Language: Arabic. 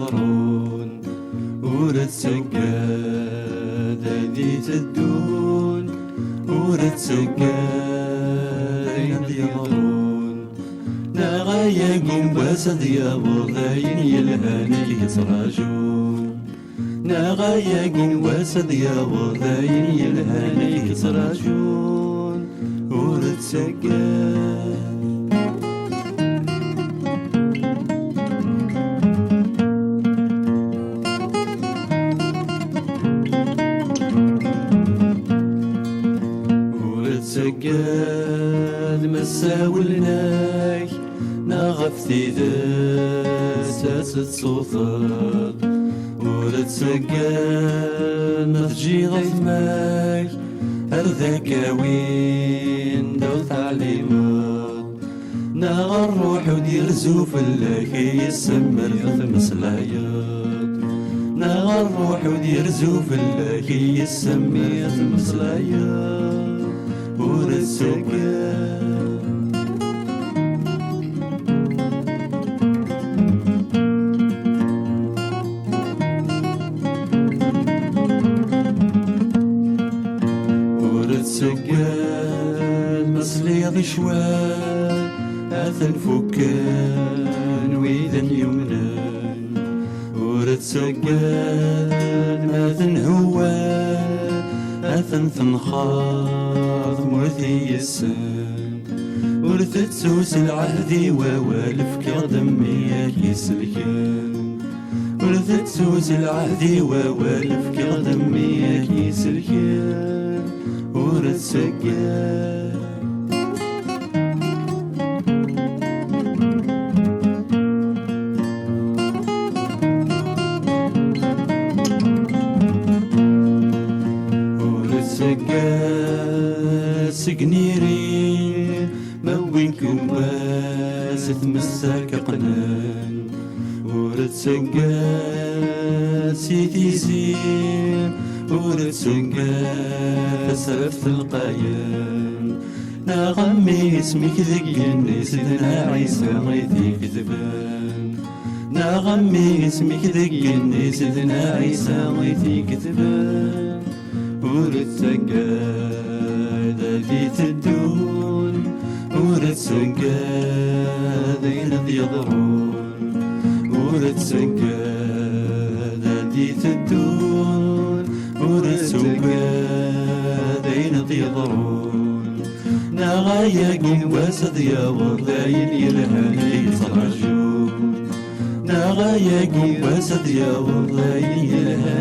يضرون ورد سقاد ذي تدون ورد سقاد يضرون نغايقين بسد يا وضعين يلهاني يتراجون نغايقين وسد يا وضعين يلهاني يتراجون ورد سقاد سقاد مساولناك نغفتي داساس تصوثر ورد سقاد متجي ضيماك هرذاك وين دو تعليمات نغ الروح ودير زوف لك يسمر خمس لايات نغ الروح ودير زوف لك يسمر خمس لايات ورد سقاد ورد سقاد مسلي ضشوان أثن فكان ويذن يمنان ورد سقاد ماذن هوان أثن ثنخاض مرثي السن ورثت سوس العهدي ووالف كغدميك يسلكن ورثت سوس العهدي ووالف كغدميك يسلكن ورث سقاد سقاد سقنيري ما وينكم واسث مساك قنان ورد سقاد سيدي زين ورد سقاد سرفت القايان نغمي اسمك ذقني سيدنا عيسى غيثي كذبان نغمي اسمك ذقني سيدنا عيسى غيثي كذبان ورد سقاد ذي تدون ورد سقاد ذي يضرون ورد سقاد ذي تدون ورد سقاد ذي يضرون نغايقين وسد يا وضعين يلهاني يتراجون نغايقين وسد يا وضعين يلهاني